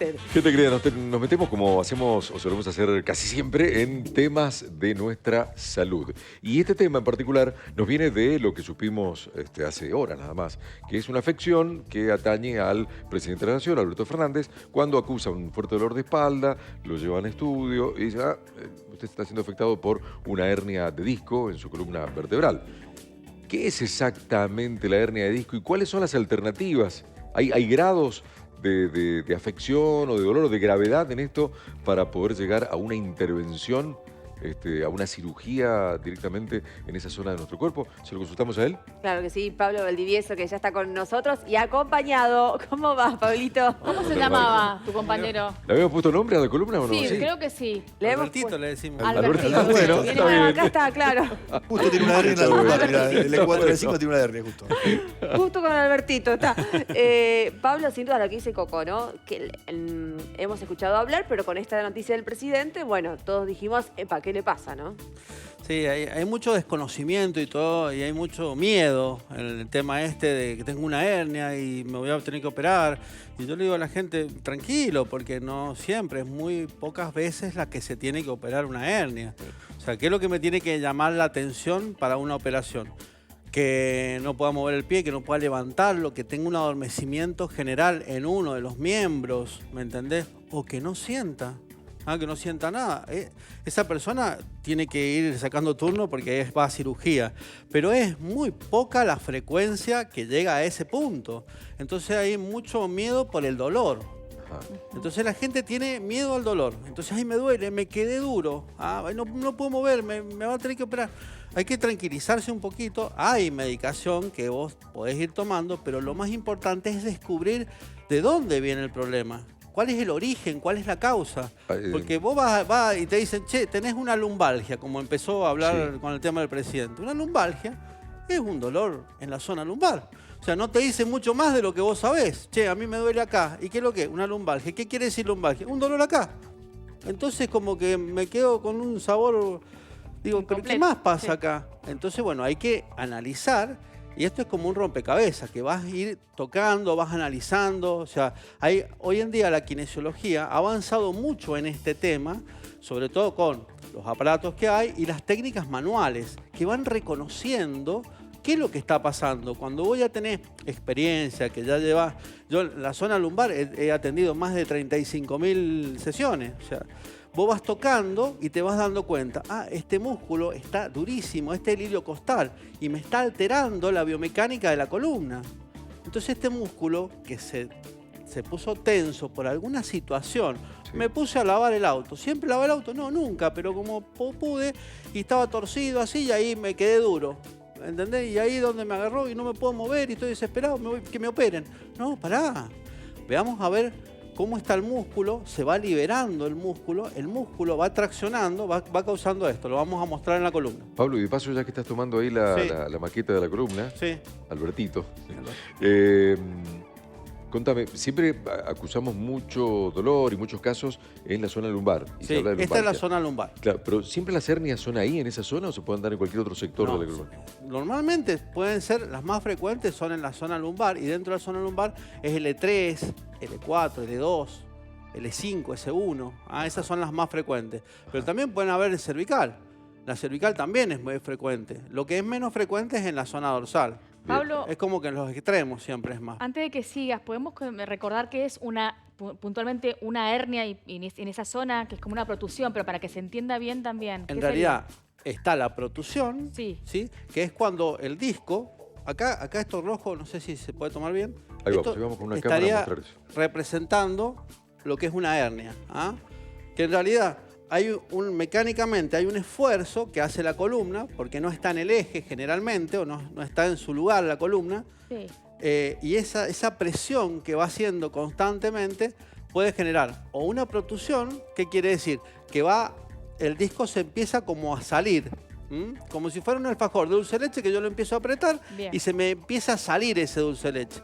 usted. Gente querida, nos metemos como hacemos o solemos hacer casi siempre en temas de nuestra salud. Y este tema en particular nos viene de lo que supimos hace horas nada más, que es una afección que atañe al presidente de la Nación, Alberto Fernández, cuando acusa un fuerte dolor de espalda, lo llevan a estudio y dice, usted está siendo afectado por una hernia de disco en su columna vertebral. ¿Qué es exactamente la hernia de disco y cuáles son las alternativas? ¿Hay grados de afección o de dolor o de gravedad en esto para poder llegar a una intervención, a una cirugía directamente en esa zona de nuestro cuerpo? ¿Se lo consultamos a él? Claro que sí, Pablo Valdivieso, que ya está con nosotros y acompañado. ¿Cómo vas, Pablito? ¿Cómo se llamaba tu compañero? ¿Le habíamos puesto nombre a la columna o no? Sí, creo que sí. Albertito le decimos. Albertito. Bueno, Viene, está bien. acá está, claro. Justo tiene una hernia en la lumbar, mira, el E4 de 5 tiene una hernia justo. Justo con Albertito, está. Pablo, sin duda lo que dice Coco, ¿no? Que hemos escuchado hablar, pero con esta noticia del presidente, bueno, todos dijimos, epa, ¿qué le pasa, no? Sí, hay mucho desconocimiento y todo, y hay mucho miedo en el tema de que tengo una hernia y me voy a tener que operar. Y yo le digo a la gente, tranquilo, porque no siempre, es muy pocas veces la que se tiene que operar una hernia. O sea, ¿qué es lo que me tiene que llamar la atención para una operación? Que no pueda mover el pie, que no pueda levantarlo, que tenga un adormecimiento general en uno de los miembros, ¿me entendés? O que no sienta. Que no sienta nada. Esa persona tiene que ir sacando turno porque va a cirugía. Pero es muy poca la frecuencia que llega a ese punto. Entonces hay mucho miedo por el dolor. Entonces la gente tiene miedo al dolor. Entonces, ay, me duele, me quedé duro. No puedo moverme, me va a tener que operar. Hay que tranquilizarse un poquito. Hay medicación que vos podés ir tomando, pero lo más importante es descubrir de dónde viene el problema. ¿Cuál es el origen? ¿Cuál es la causa? Porque vos vas y te dicen, che, tenés una lumbalgia, como empezó a hablar con el tema del presidente. Una lumbalgia es un dolor en la zona lumbar. O sea, no te dice mucho más de lo que vos sabés. Che, a mí me duele acá. ¿Y qué es lo que es? Una lumbalgia. ¿Qué quiere decir lumbalgia? Un dolor acá. Entonces como que me quedo con un sabor, digo, ¿pero qué más pasa acá? Entonces, bueno, hay que analizar. Y esto es como un rompecabezas, que vas a ir tocando, vas analizando. O sea, hoy en día la kinesiología ha avanzado mucho en este tema, sobre todo con los aparatos que hay y las técnicas manuales, que van reconociendo qué es lo que está pasando. Cuando voy a tener experiencia, que ya llevas... Yo en la zona lumbar he atendido más de 35.000 sesiones. O sea, vos vas tocando y te vas dando cuenta, este músculo está durísimo, este es el ilio costal, y me está alterando la biomecánica de la columna. Entonces este músculo que se puso tenso por alguna situación, me puse a lavar el auto. ¿Siempre lavé el auto? No, nunca, pero como pude y estaba torcido así y ahí me quedé duro. ¿Entendés? Y ahí es donde me agarró y no me puedo mover y estoy desesperado, que me operen. No, pará. Veamos a ver cómo está el músculo, se va liberando el músculo va traccionando, va causando esto. Lo vamos a mostrar en la columna. Pablo, y de paso ya que estás tomando ahí la maqueta de la columna, Albertito, contame, siempre acusamos mucho dolor y muchos casos en la zona lumbar. Y se habla de esta es la lumbalgia. zona lumbar. Claro, pero ¿siempre las hernias son ahí, en esa zona, o se pueden dar en cualquier otro sector de la columna? Normalmente pueden ser, las más frecuentes son en la zona lumbar, y dentro de la zona lumbar es L3, L4, L2, L5, S1. Esas son las más frecuentes. Pero también pueden haber en cervical. La cervical también es muy frecuente. Lo que es menos frecuente es en la zona dorsal. Pablo, es como que en los extremos siempre es más. antes de que sigas, ¿podemos recordar que es puntualmente una hernia y en esa zona, que es como una protusión, pero para que se entienda bien también? En realidad está la protusión, ¿sí? Que es cuando el disco, acá esto rojo, no sé si se puede tomar bien, Ahí esto vamos con una cámara a mostrar eso. representando lo que es una hernia. Que en realidad mecánicamente hay un esfuerzo que hace la columna, porque no está en el eje generalmente, o no está en su lugar la columna, y esa presión que va haciendo constantemente puede generar o una protusión, que quiere decir que el disco se empieza como a salir, como si fuera un alfajor de dulce de leche que yo lo empiezo a apretar y se me empieza a salir ese dulce de leche.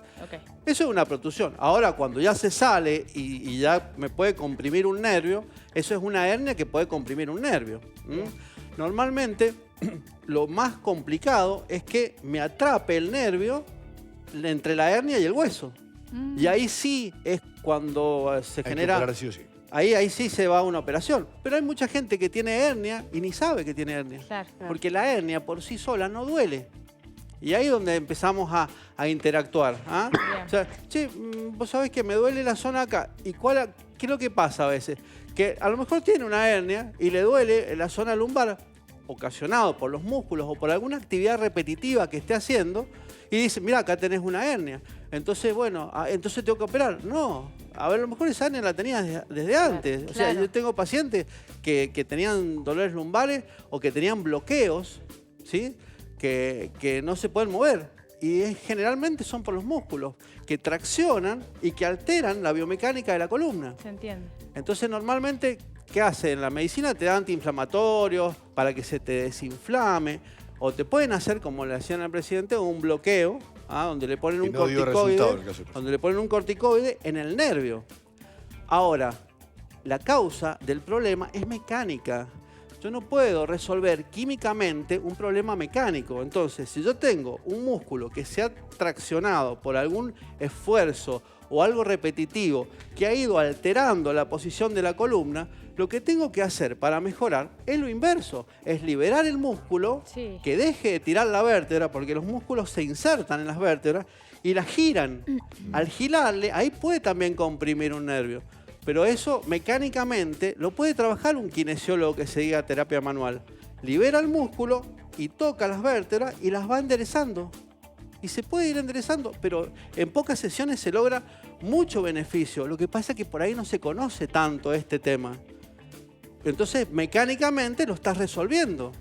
Eso es una protusión. Ahora, cuando ya se sale y ya me puede comprimir un nervio, eso es una hernia que puede comprimir un nervio. Normalmente, lo más complicado es que me atrape el nervio entre la hernia y el hueso. Y ahí sí es cuando se Hay que genera... operar sí o sí. Ahí sí se va a una operación. Pero hay mucha gente que tiene hernia y ni sabe que tiene hernia. Claro. Porque la hernia por sí sola no duele. Y ahí es donde empezamos a interactuar. ¿Ah? Bien. O sea, che, vos sabés que me duele la zona acá. ¿Y qué es lo que pasa a veces? Que a lo mejor tiene una hernia y le duele en la zona lumbar, ocasionado por los músculos o por alguna actividad repetitiva que esté haciendo, y dice, mira, acá tenés una hernia. Entonces, bueno, entonces tengo que operar. No, a ver, a lo mejor esa hernia la tenías desde antes. O sea, claro. yo tengo pacientes que tenían dolores lumbares o que tenían bloqueos, ¿sí? Que no se pueden mover. Y generalmente son por los músculos, que traccionan y que alteran la biomecánica de la columna. Se entiende. Entonces, normalmente, ¿qué hace? En la medicina te dan antiinflamatorios para que se te desinflame, o te pueden hacer, como le hacían al presidente, un bloqueo, donde le ponen Que un no dio resultado en el caso de donde le ponen un corticoide en el nervio. Ahora, la causa del problema es mecánica. Yo no puedo resolver químicamente un problema mecánico. Entonces, si yo tengo un músculo que se ha traccionado por algún esfuerzo o algo repetitivo que ha ido alterando la posición de la columna, lo que tengo que hacer para mejorar es lo inverso, es liberar el músculo, Sí. que deje de tirar la vértebra, porque los músculos se insertan en las vértebras y las giran. Al girarle, ahí puede también comprimir un nervio. Pero eso mecánicamente lo puede trabajar un kinesiólogo que se diga terapia manual. Libera el músculo y toca las vértebras y las va enderezando. Y se puede ir enderezando, pero en pocas sesiones se logra mucho beneficio. Lo que pasa es que por ahí no se conoce tanto este tema. Entonces, mecánicamente lo estás resolviendo,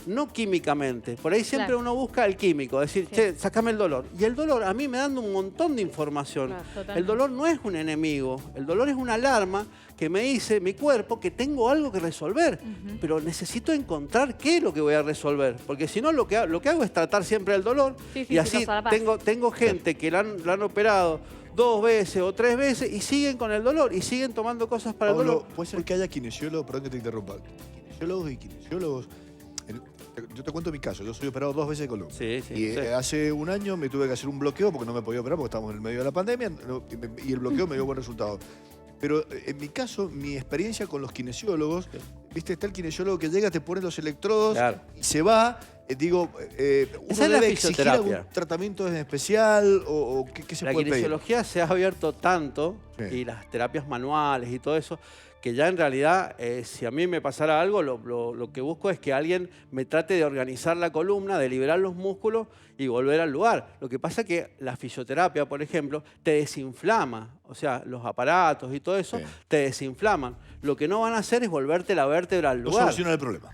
no químicamente. Por ahí siempre Claro. uno busca el químico, decir, Sí. che, sacame el dolor. Y el dolor a mí me dando un montón de información. Claro, totalmente. El dolor no es un enemigo, el dolor es una alarma que me dice mi cuerpo que tengo algo que resolver, pero necesito encontrar qué es lo que voy a resolver, porque si no lo que hago es tratar siempre el dolor, Sí, sí, y sí, así lo solapás. tengo gente que la han operado 2 veces o 3 veces y siguen con el dolor y siguen tomando cosas para el Pablo, dolor. puede ser que haya kinesiólogos, perdón que te interrumpa, kinesiólogos y kinesiólogos. Yo te cuento mi caso, yo soy operado 2 veces de columna. Sí, sí, Y sí. hace un año me tuve que hacer un bloqueo porque no me podía operar porque estábamos en el medio de la pandemia y el bloqueo me dio buen resultado. Pero en mi caso, mi experiencia con los kinesiólogos, viste, está el kinesiólogo que llega, te pone los electrodos Claro. y se va. Uno Esa es la debe exigir fisioterapia. algún tratamiento en especial o qué se La puede pedir. kinesiología se ha abierto tanto, Sí. y las terapias manuales y todo eso, que ya en realidad, si a mí me pasara algo, lo que busco es que alguien me trate de organizar la columna, de liberar los músculos y volver al lugar. Lo que pasa es que la fisioterapia, por ejemplo, te desinflama. O sea, los aparatos y todo eso Sí. te desinflaman. Lo que no van a hacer es volverte la vértebra al No lugar. soluciona el problema.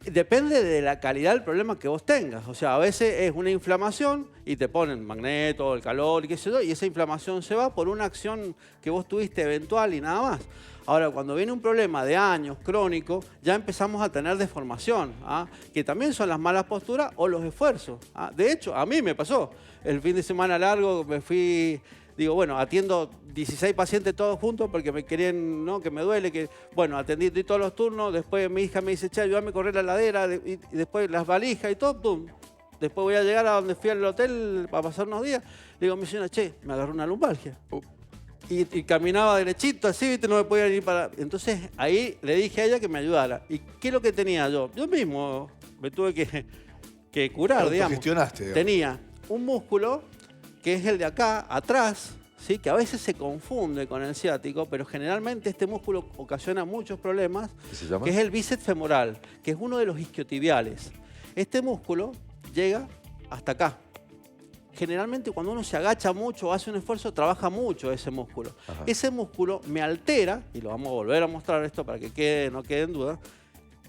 Depende de la calidad del problema que vos tengas. O sea, a veces es una inflamación y te ponen magneto, el calor y qué sé yo, y esa inflamación se va por una acción que vos tuviste eventual y nada más. Ahora, cuando viene un problema de años crónico, ya empezamos a tener deformación, que también son las malas posturas o los esfuerzos. De hecho, a mí me pasó. El fin de semana largo me fui... Digo, bueno, atiendo 16 pacientes todos juntos porque me querían, ¿no? Que me duele, que bueno, atendí todos los turnos, después mi hija me dice, che, ayúdame a correr la heladera, y después las valijas y todo, pum. Después voy a llegar a donde fui al hotel para pasar unos días, le digo a mi señora, che, me agarró una lumbalgia. Y caminaba derechito así, ¿viste? No me podía ir para... Entonces ahí le dije a ella que me ayudara. ¿Y qué es lo que tenía yo? Yo mismo me tuve que curar, digamos. Autogestionaste, digamos. Tenía un músculo que es el de acá, atrás, ¿sí? Que a veces se confunde con el ciático, pero generalmente este músculo ocasiona muchos problemas, ¿Qué se llama? que es el bíceps femoral, que es uno de los isquiotibiales. Este músculo llega hasta acá. Generalmente cuando uno se agacha mucho o hace un esfuerzo, trabaja mucho ese músculo. Ajá. Ese músculo me altera, y lo vamos a volver a mostrar esto para que no quede en duda,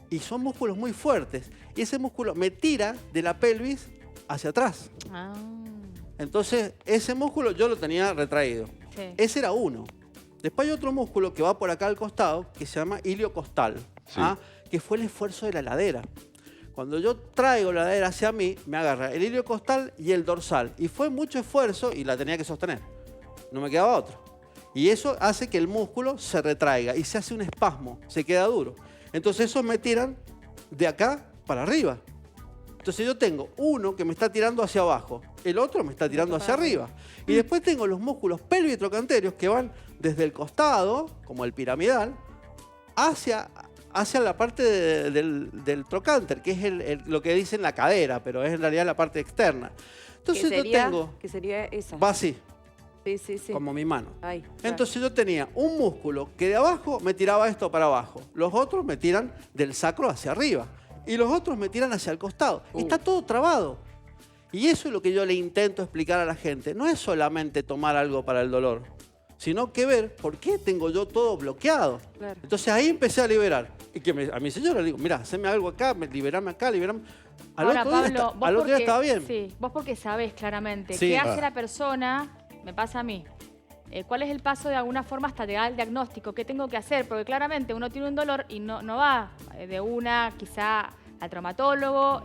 y son músculos muy fuertes. Y ese músculo me tira de la pelvis hacia atrás. Ah, Entonces, ese músculo yo lo tenía retraído. sí. Ese era uno. Después hay otro músculo que va por acá al costado, que se llama iliocostal, Sí. que fue el esfuerzo de la ladera. Cuando yo traigo la ladera hacia mí, me agarra el iliocostal y el dorsal. Y fue mucho esfuerzo y la tenía que sostener. No me quedaba otro. Y eso hace que el músculo se retraiga y se hace un espasmo, se queda duro. Entonces esos me tiran de acá para arriba. Entonces yo tengo uno que me está tirando hacia abajo el otro me está tirando hacia arriba. Y después tengo los músculos pelvitrocanterios que van desde el costado, como el piramidal, hacia la parte del trocánter, que es lo que dicen la cadera, pero es en realidad la parte externa. Entonces yo tengo... ¿Qué sería esa? Va así, Sí. como mi mano. Ahí, claro. Entonces yo tenía un músculo que de abajo me tiraba esto para abajo. Los otros me tiran del sacro hacia arriba. Y los otros me tiran hacia el costado. Está todo trabado. Y eso es lo que yo le intento explicar a la gente. No es solamente tomar algo para el dolor, sino que ver por qué tengo yo todo bloqueado. Claro. Entonces ahí empecé a liberar. Y que a mi señora le digo, mira, haceme algo acá, liberame acá, liberame. Ahora, Pablo, al otro día estaba bien. Sí, vos porque sabés claramente Sí. qué hace la persona, me pasa a mí. ¿Cuál es el paso de alguna forma hasta llegar al diagnóstico? ¿Qué tengo que hacer? Porque claramente uno tiene un dolor y no va de una quizá al traumatólogo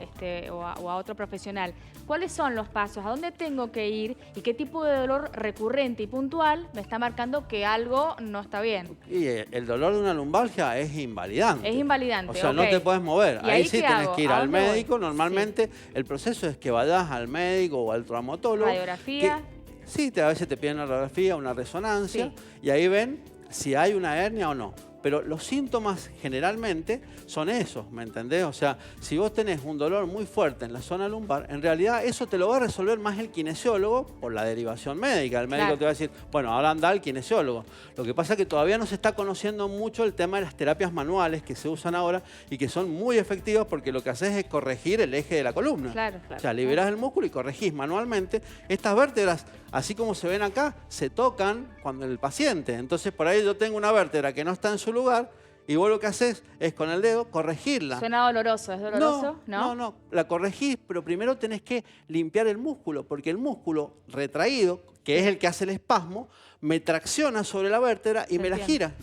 o a otro profesional. ¿Cuáles son los pasos? ¿A dónde tengo que ir? ¿Y qué tipo de dolor recurrente y puntual me está marcando que algo no está bien? Y el dolor de una lumbalgia es invalidante. Es invalidante, O sea, ok. no te puedes mover. ¿Y Ahí ahí sí qué tenés hago? que ir ¿A al dónde voy? médico. Normalmente el proceso es que vayas al médico o al traumatólogo. ¿Radiografía? Sí, a veces te piden una radiografía, una resonancia, Sí. y ahí ven si hay una hernia o no. Pero los síntomas generalmente son esos, ¿me entendés? O sea, si vos tenés un dolor muy fuerte en la zona lumbar, en realidad eso te lo va a resolver más el kinesiólogo por la derivación médica. El médico Claro. te va a decir, bueno, ahora anda al kinesiólogo. Lo que pasa es que todavía no se está conociendo mucho el tema de las terapias manuales que se usan ahora y que son muy efectivas porque lo que haces es corregir el eje de la columna. Claro. O sea, liberás el músculo y corregís manualmente. Estas vértebras, así como se ven acá, se tocan cuando el paciente. Entonces, por ahí yo tengo una vértebra que no está en su lugar y vos lo que haces es con el dedo corregirla. Suena doloroso, ¿es doloroso? No, la corregís, pero primero tenés que limpiar el músculo, porque el músculo retraído, que es el que hace el espasmo, me tracciona sobre la vértebra y me la gira.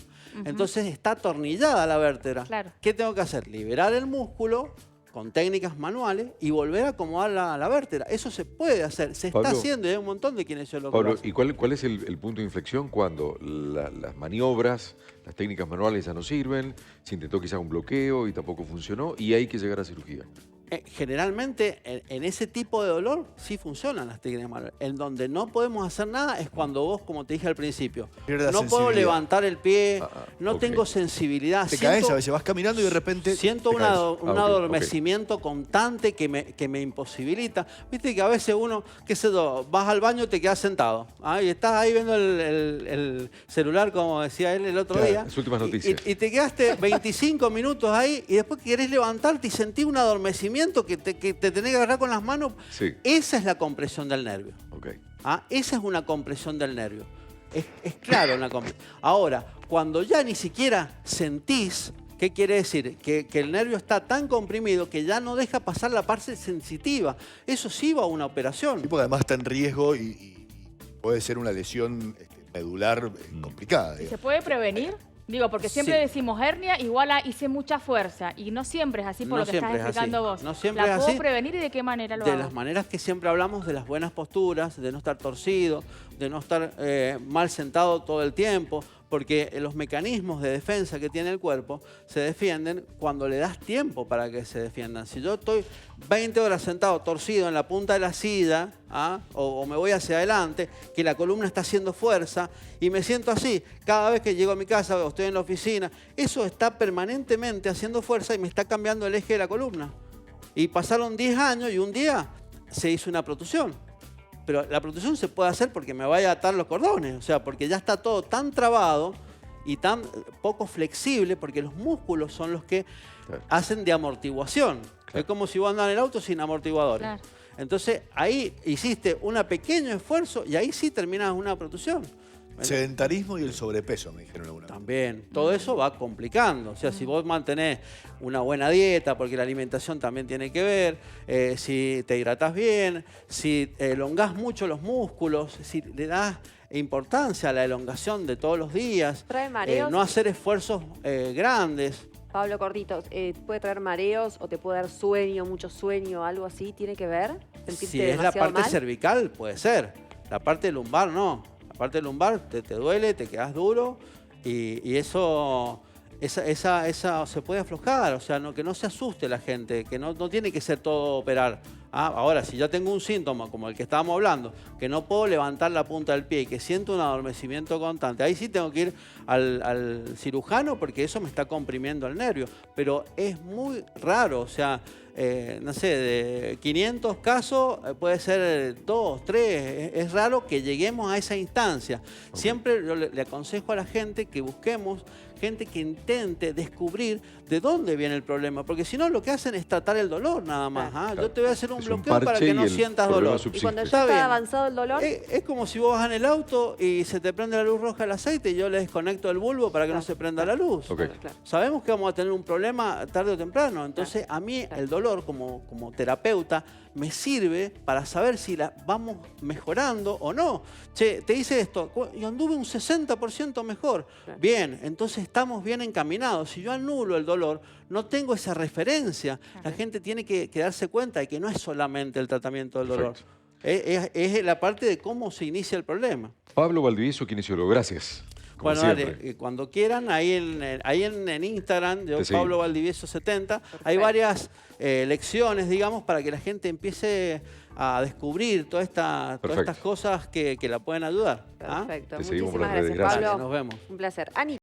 Entonces está atornillada la vértebra. Claro. ¿Qué tengo que hacer? Liberar el músculo con técnicas manuales y volver a acomodar la vértebra. Eso se puede hacer, se Pablo, está haciendo y hay un montón de kinesiólogos. que lo Pablo, hacen. ¿y cuál es el punto de inflexión cuando las maniobras, las técnicas manuales ya no sirven, se intentó quizás un bloqueo y tampoco funcionó y hay que llegar a cirugía? Generalmente en ese tipo de dolor sí funcionan las técnicas manuales. En donde no podemos hacer nada es cuando vos, como te dije al principio, Pierde la no puedo sensibilidad. levantar el pie, no ok. tengo sensibilidad. Te caes a veces, vas caminando y de repente Siento te caes. un ok, adormecimiento constante que me imposibilita. Viste que a veces uno, qué sé yo, vas al baño y te quedas sentado. Y estás ahí viendo el celular, como decía él el otro Claro, día. las últimas noticias. Y te quedaste 25 minutos ahí y después querés levantarte y sentís un adormecimiento que te tenés que agarrar con las manos. Sí. Esa es la compresión del nervio. Ok. Esa es una compresión del nervio. Es claro una compresión. Ahora, cuando ya ni siquiera sentís, ¿qué quiere decir? Que el nervio está tan comprimido que ya no deja pasar la parte sensitiva. Eso sí va a una operación. Sí, porque además está en riesgo y puede ser una lesión medular complicada. ¿Y se digamos. puede prevenir? Digo, porque siempre Sí. decimos hernia igual a hice mucha fuerza. Y no siempre es así por No lo que estás siempre es así. explicando vos. No siempre ¿La es puedo así. prevenir y de qué manera lo De hago? las maneras que siempre hablamos, de las buenas posturas, de no estar torcido, de no estar mal sentado todo el tiempo, porque los mecanismos de defensa que tiene el cuerpo se defienden cuando le das tiempo para que se defiendan. Si yo estoy 20 horas sentado torcido en la punta de la silla, o me voy hacia adelante, que la columna está haciendo fuerza, y me siento así, cada vez que llego a mi casa o estoy en la oficina, eso está permanentemente haciendo fuerza y me está cambiando el eje de la columna. Y pasaron 10 años y un día se hizo una protusión. Pero la protusión se puede hacer porque me vaya a atar los cordones, o sea, porque ya está todo tan trabado y tan poco flexible, porque los músculos son los que Claro. hacen de amortiguación. Claro. Es como si vos andás en el auto sin amortiguadores. Claro. Entonces, ahí hiciste un pequeño esfuerzo y ahí sí terminas una protusión. Sedentarismo y el sobrepeso, me dijeron alguna vez. También, todo eso va complicando. O sea, si vos mantenés una buena dieta, porque la alimentación también tiene que ver, si te hidratás bien, si elongás mucho los músculos, si le das importancia a la elongación de todos los días, ¿Trae mareos? no hacer esfuerzos grandes. Pablo Cortito, ¿puede traer mareos o te puede dar sueño, mucho sueño, algo así? ¿Tiene que ver? ¿Sentirte Si es la demasiado parte mal? cervical, puede ser. La parte lumbar, no. La parte lumbar te duele, te quedas duro y eso... Esa se puede aflojar, o sea, que no se asuste la gente, que no tiene que ser todo operar. Ahora, si yo tengo un síntoma como el que estábamos hablando, que no puedo levantar la punta del pie y que siento un adormecimiento constante, ahí sí tengo que ir al cirujano porque eso me está comprimiendo el nervio. Pero es muy raro, o sea, no sé, de 500 casos puede ser 2, 3. Es raro que lleguemos a esa instancia. Siempre yo le aconsejo a la gente que busquemos gente que intente descubrir de dónde viene el problema, porque si no lo que hacen es tratar el dolor nada más. Claro. Yo te voy a hacer un Es un bloqueo para parche que y no el sientas problema dolor. subsiste. Y cuando ya Está está bien. avanzado el dolor, Es como si vos vas en el auto y se te prende la luz roja del aceite y yo le desconecto el bulbo para que no se prenda la luz. Ok. claro. Sabemos que vamos a tener un problema tarde o temprano. Entonces, a mí el dolor como terapeuta me sirve para saber si la vamos mejorando o no. Che, te hice esto, y anduve un 60% mejor. Claro. Bien, entonces estamos bien encaminados. Si yo anulo el dolor, no tengo esa referencia. La gente tiene que darse cuenta de que no es solamente el tratamiento del dolor. Perfecto. Es la parte de cómo se inicia el problema. Pablo Valdivieso, kinesiólogo, gracias. Como Bueno, siempre. dale, cuando quieran, ahí en Instagram, yo Te seguimos. Pablo Valdivieso 70, hay varias lecciones, digamos, para que la gente empiece a descubrir todas estas cosas que la pueden ayudar. ¿Ah? Perfecto. Te seguimos por Muchísimas las redes. gracias, Gracias. Pablo. Nos vemos. Un placer. Ani.